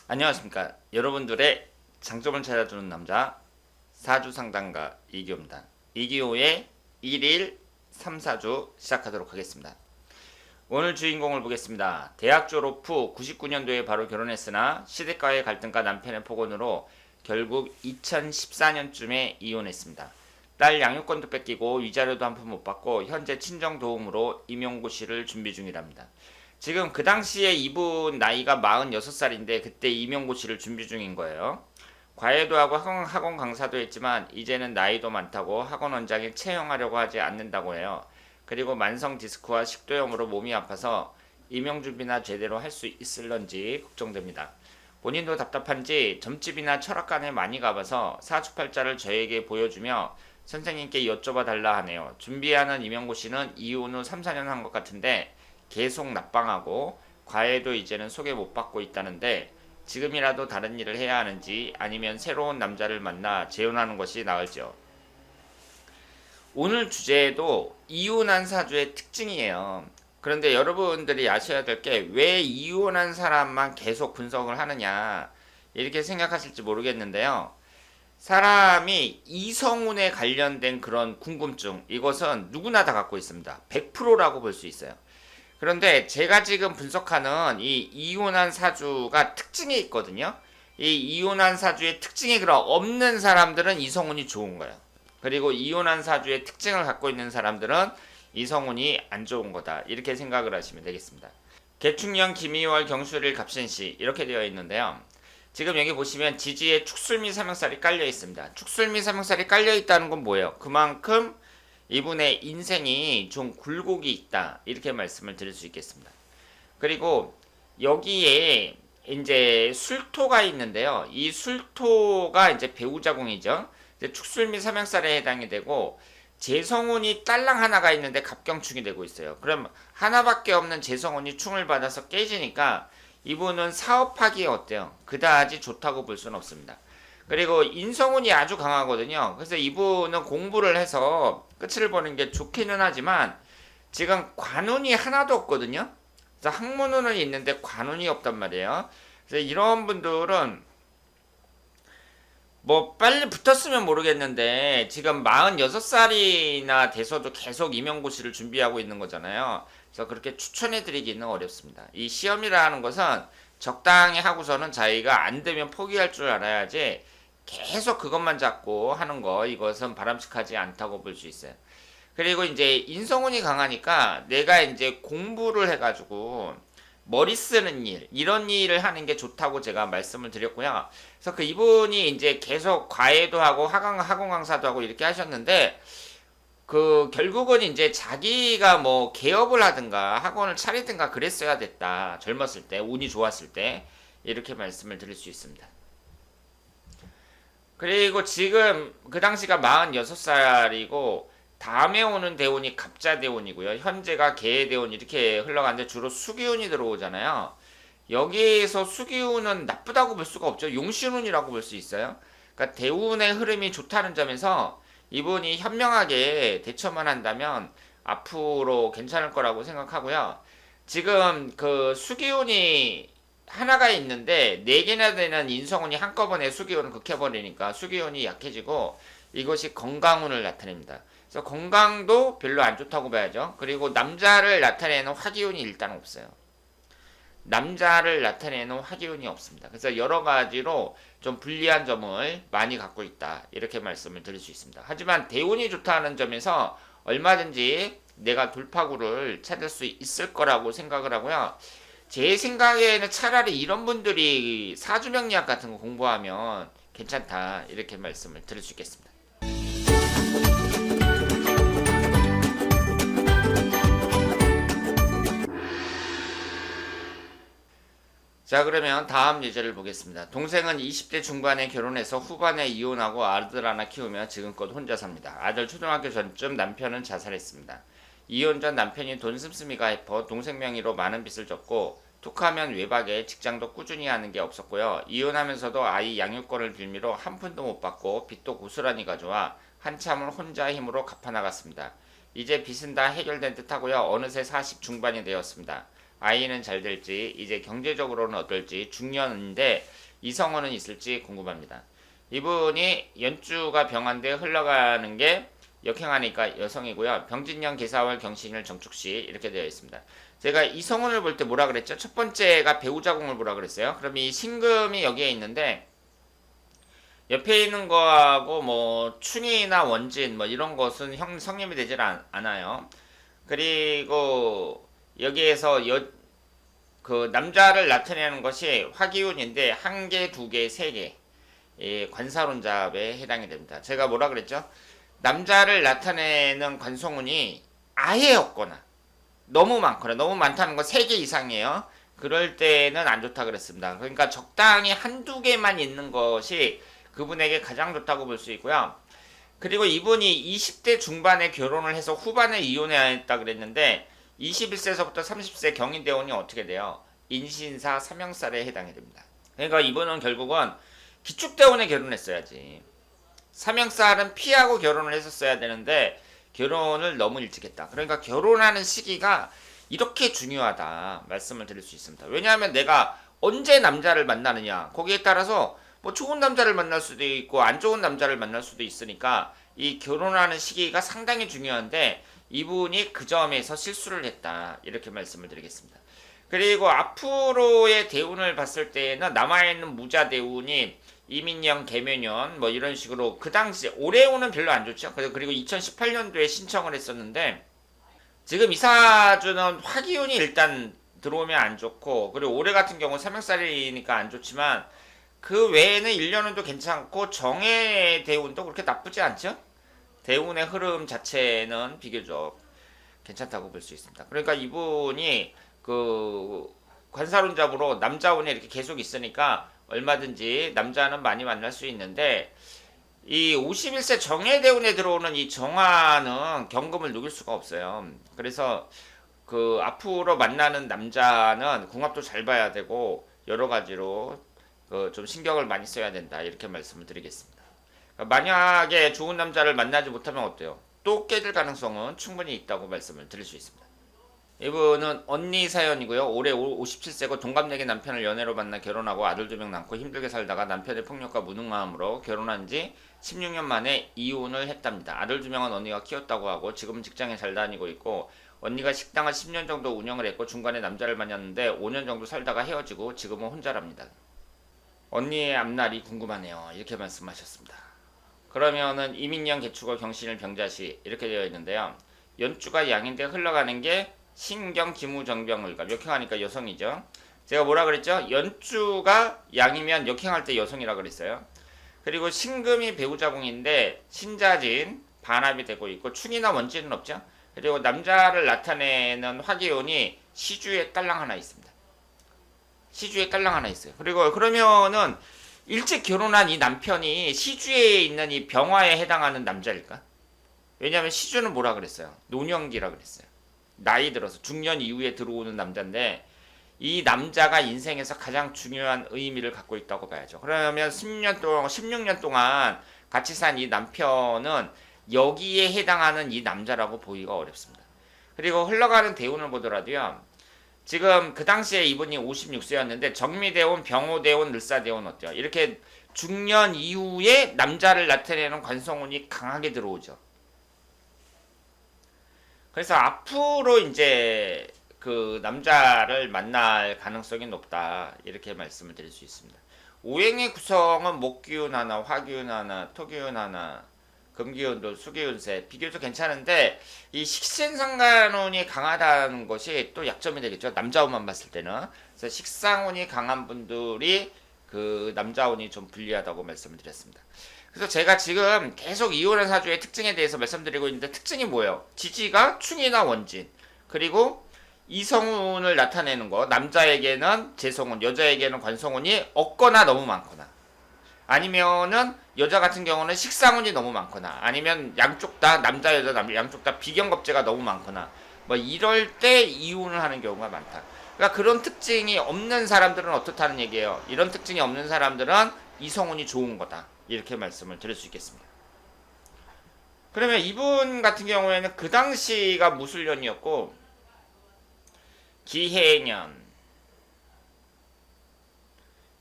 안녕하십니까. 여러분들의 장점을 찾아주는 남자 사주상담가 이기호입니다. 이기호의 1일 3, 4주 시작하도록 하겠습니다. 오늘 주인공을 보겠습니다. 대학 졸업 후 99년도에 바로 결혼했으나 시댁과의 갈등과 남편의 폭언으로 결국 2014년쯤에 이혼했습니다. 딸 양육권도 뺏기고 위자료도 한 푼 못 받고 현재 친정 도움으로 임용고시를 준비 중이랍니다. 지금 그 당시에 이분 나이가 46살인데 그때 임용고시를 준비 중인 거예요. 과외도 하고 학원 강사도 했지만 이제는 나이도 많다고 학원 원장에 채용하려고 하지 않는다고 해요. 그리고 만성 디스크와 식도염으로 몸이 아파서 임용 준비나 제대로 할 수 있을런지 걱정됩니다. 본인도 답답한지 점집이나 철학관에 많이 가봐서 사주팔자를 저에게 보여주며 선생님께 여쭤봐 달라 하네요. 준비하는 임용고시는 이혼 후 3, 4년 한 것 같은데 계속 납방하고 과외도 이제는 소개 못 받고 있다는데 지금이라도 다른 일을 해야 하는지 아니면 새로운 남자를 만나 재혼하는 것이 나을지요. 오늘 주제도 이혼한 사주의 특징이에요. 그런데 여러분들이 아셔야 될 게 왜 이혼한 사람만 계속 분석을 하느냐 이렇게 생각하실지 모르겠는데요. 사람이 이성운에 관련된 그런 궁금증 이것은 누구나 다 갖고 있습니다. 100%라고 볼 수 있어요. 그런데 제가 지금 분석하는 이 이혼한 사주가 특징이 있거든요. 이 이혼한 사주의 특징이 그럼 없는 사람들은 이성운이 좋은 거예요. 그리고 이혼한 사주의 특징을 갖고 있는 사람들은 이성운이 안 좋은 거다. 이렇게 생각을 하시면 되겠습니다. 개축년 김이월 경술일 갑신시 이렇게 되어 있는데요. 지금 여기 보시면 지지에 축술미 삼형살이 깔려 있습니다. 축술미 삼형살이 깔려 있다는 건 뭐예요? 그만큼 이분의 인생이 좀 굴곡이 있다 이렇게 말씀을 드릴 수 있겠습니다. 그리고 여기에 이제 술토가 있는데요. 이 술토가 이제 배우자궁이죠. 이제 축술미 삼형살에 해당이 되고 재성운이 딸랑 하나가 있는데 갑경충이 되고 있어요. 그럼 하나밖에 없는 재성운이 충을 받아서 깨지니까 이분은 사업하기에 어때요? 그다지 좋다고 볼 수는 없습니다. 그리고 인성운이 아주 강하거든요. 그래서 이분은 공부를 해서 끝을 보는 게 좋기는 하지만 지금 관운이 하나도 없거든요. 그래서 학문운은 있는데 관운이 없단 말이에요. 그래서 이런 분들은 뭐 빨리 붙었으면 모르겠는데 지금 46살이나 돼서도 계속 임용고시를 준비하고 있는 거잖아요. 그래서 그렇게 추천해드리기는 어렵습니다. 이 시험이라는 것은 적당히 하고서는 자기가 안 되면 포기할 줄 알아야지 계속 그것만 잡고 하는 거 이것은 바람직하지 않다고 볼 수 있어요. 그리고 이제 인성운이 강하니까 내가 이제 공부를 해가지고 머리 쓰는 일 이런 일을 하는 게 좋다고 제가 말씀을 드렸고요. 그래서 그 이분이 이제 계속 과외도 하고 학원 강사도 하고 이렇게 하셨는데 그 결국은 이제 자기가 뭐 개업을 하든가 학원을 차리든가 그랬어야 됐다. 젊었을 때 운이 좋았을 때 이렇게 말씀을 드릴 수 있습니다. 그리고 지금 그 당시가 46살이고 다음에 오는 대운이 갑자대운이고요. 현재가 개대운 이렇게 흘러가는데 주로 수기운이 들어오잖아요. 여기에서 수기운은 나쁘다고 볼 수가 없죠. 용신운이라고 볼 수 있어요. 그러니까 대운의 흐름이 좋다는 점에서 이분이 현명하게 대처만 한다면 앞으로 괜찮을 거라고 생각하고요. 지금 그 수기운이 하나가 있는데 4개나 되는 인성운이 한꺼번에 수기운을 극해버리니까 수기운이 약해지고 이것이 건강운을 나타냅니다. 그래서 건강도 별로 안 좋다고 봐야죠. 그리고 남자를 나타내는 화기운이 일단 없어요. 남자를 나타내는 화기운이 없습니다. 그래서 여러 가지로 좀 불리한 점을 많이 갖고 있다. 이렇게 말씀을 드릴 수 있습니다. 하지만 대운이 좋다는 점에서 얼마든지 내가 돌파구를 찾을 수 있을 거라고 생각을 하고요. 제 생각에는 차라리 이런 분들이 사주명리학 같은 거 공부하면 괜찮다. 이렇게 말씀을 드릴 수 있겠습니다. 자, 그러면 다음 예제를 보겠습니다. 동생은 20대 중반에 결혼해서 후반에 이혼하고 아들 하나 키우며 지금껏 혼자 삽니다. 아들 초등학교 전쯤 남편은 자살했습니다. 이혼 전 남편이 돈 씀씀이가 해퍼 동생 명의로 많은 빚을 졌고 툭하면 외박에 직장도 꾸준히 하는 게 없었고요. 이혼하면서도 아이 양육권을 빌미로 한 푼도 못 받고 빚도 고스란히 가져와 한참을 혼자 힘으로 갚아나갔습니다. 이제 빚은 다 해결된 듯하고요. 어느새 40 중반이 되었습니다. 아이는 잘 될지, 이제 경제적으로는 어떨지, 중년인데 이성운은 있을지 궁금합니다. 이분이 연주가 병한데 흘러가는 게 역행하니까 여성이고요. 병진년 계사월 경신일 정축시 이렇게 되어 있습니다. 제가 이성운을 볼 때 뭐라 그랬죠? 첫 번째가 배우자궁을 보라 그랬어요. 그럼 이 신금이 여기에 있는데 옆에 있는 거하고 뭐 충이나 원진 뭐 이런 것은 성립이 되질 않아요. 그리고 여기에서 그 남자를 나타내는 것이 화기운인데 한 개, 두 개, 세 개. 관사론잡에 해당이 됩니다. 제가 뭐라 그랬죠? 남자를 나타내는 관성운이 아예 없거나 너무 많거나 너무 많다는 거 3개 이상이에요. 그럴 때는 안 좋다 그랬습니다. 그러니까 적당히 한두 개만 있는 것이 그분에게 가장 좋다고 볼 수 있고요. 그리고 이분이 20대 중반에 결혼을 해서 후반에 이혼해야 했다 그랬는데 21세서부터 30세 경인대운이 어떻게 돼요? 인신사 삼형살에 해당이 됩니다. 그러니까 이분은 결국은 기축대운에 결혼했어야지. 삼형살은 피하고 결혼을 했었어야 되는데 결혼을 너무 일찍 했다. 그러니까 결혼하는 시기가 이렇게 중요하다 말씀을 드릴 수 있습니다. 왜냐하면 내가 언제 남자를 만나느냐 거기에 따라서 뭐 좋은 남자를 만날 수도 있고 안 좋은 남자를 만날 수도 있으니까 이 결혼하는 시기가 상당히 중요한데 이분이 그 점에서 실수를 했다 이렇게 말씀을 드리겠습니다. 그리고 앞으로의 대운을 봤을 때는 남아있는 무자 대운이 이민년, 개묘년 뭐 이런 식으로 그 당시 올해 오는 별로 안 좋죠. 그리고 2018년도에 신청을 했었는데 지금 이사주는 화기운이 일단 들어오면 안 좋고 그리고 올해 같은 경우 삼형살이니까 안 좋지만 그 외에는 1년운도 괜찮고 정해 대운도 그렇게 나쁘지 않죠. 대운의 흐름 자체는 비교적 괜찮다고 볼 수 있습니다. 그러니까 이분이 그 관사론잡으로 남자운이 이렇게 계속 있으니까 얼마든지 남자는 많이 만날 수 있는데 이 51세 정해대운에 들어오는 이 정화는 경금을 누길 수가 없어요. 그래서 그 앞으로 만나는 남자는 궁합도 잘 봐야 되고 여러 가지로 좀 신경을 많이 써야 된다 이렇게 말씀을 드리겠습니다. 만약에 좋은 남자를 만나지 못하면 어때요? 또 깨질 가능성은 충분히 있다고 말씀을 드릴 수 있습니다. 이분은 언니 사연이고요. 올해 57세고 동갑내기 남편을 연애로 만나 결혼하고 아들 2명 낳고 힘들게 살다가 남편의 폭력과 무능함으로 결혼한 지 16년 만에 이혼을 했답니다. 아들 2명은 언니가 키웠다고 하고 지금은 직장에 잘 다니고 있고 언니가 식당을 10년 정도 운영을 했고 중간에 남자를 만났는데 5년 정도 살다가 헤어지고 지금은 혼자랍니다. 언니의 앞날이 궁금하네요. 이렇게 말씀하셨습니다. 그러면은 이민년 개축월 경신일 병자시 이렇게 되어 있는데요. 연주가 양인데 흘러가는 게 신경 기무정병을가 역행하니까 여성이죠. 제가 뭐라 그랬죠? 연주가 양이면 역행할 때 여성이라 그랬어요. 그리고 신금이 배우자궁인데 신자진 반합이 되고 있고 충이나 원진은 없죠. 그리고 남자를 나타내는 화기운이 시주에 딸랑 하나 있습니다. 시주에 딸랑 하나 있어요. 그리고 그러면은 일찍 결혼한 이 남편이 시주에 있는 이 병화에 해당하는 남자일까? 왜냐하면 시주는 뭐라 그랬어요? 노년기라 그랬어요. 나이 들어서 중년 이후에 들어오는 남자인데 이 남자가 인생에서 가장 중요한 의미를 갖고 있다고 봐야죠. 그러면 10년 동안, 16년 동안 같이 산 이 남편은 여기에 해당하는 이 남자라고 보기가 어렵습니다. 그리고 흘러가는 대운을 보더라도요. 지금 그 당시에 이분이 56세였는데 정미대운, 병호대운, 늘사대운 어때요? 이렇게 중년 이후에 남자를 나타내는 관성운이 강하게 들어오죠. 그래서 앞으로 이제 그 남자를 만날 가능성이 높다 이렇게 말씀을 드릴 수 있습니다. 오행의 구성은 목기운 하나, 화기운 하나, 토기운 하나, 금기운도 수기운세 비교적 괜찮은데 이 식신상관운이 강하다는 것이 또 약점이 되겠죠. 남자운만 봤을 때는. 그래서 식상운이 강한 분들이 그 남자운이 좀 불리하다고 말씀을 드렸습니다. 그래서 제가 지금 계속 이혼한 사주의 특징에 대해서 말씀드리고 있는데 특징이 뭐예요? 지지가 충이나 원진 그리고 이성운을 나타내는 거 남자에게는 재성운 여자에게는 관성운이 없거나 너무 많거나 아니면은 여자 같은 경우는 식상운이 너무 많거나 아니면 양쪽 다 남자 여자 양쪽 다 비경겁제가 너무 많거나 뭐 이럴 때 이혼을 하는 경우가 많다. 그러니까 그런 특징이 없는 사람들은 어떻다는 얘기예요. 이런 특징이 없는 사람들은 이성운이 좋은 거다. 이렇게 말씀을 드릴 수 있겠습니다. 그러면 이분 같은 경우에는 그 당시가 무술년이었고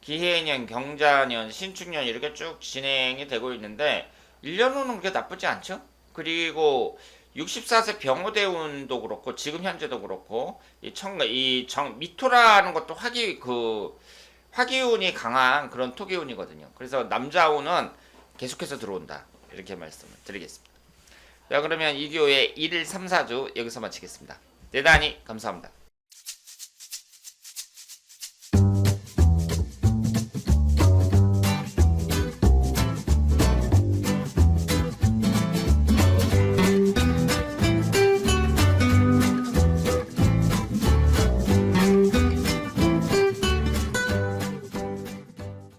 기해년, 경자년, 신축년 이렇게 쭉 진행이 되고 있는데 1년 후는 그렇게 나쁘지 않죠? 그리고 64세 병호대운도 그렇고 지금 현재도 그렇고 미토라는 것도 화기운이 강한 그런 토기운이거든요. 그래서 남자운은 계속해서 들어온다. 이렇게 말씀을 드리겠습니다. 자, 그러면 이교의 1일 3, 4주 여기서 마치겠습니다. 대단히 감사합니다.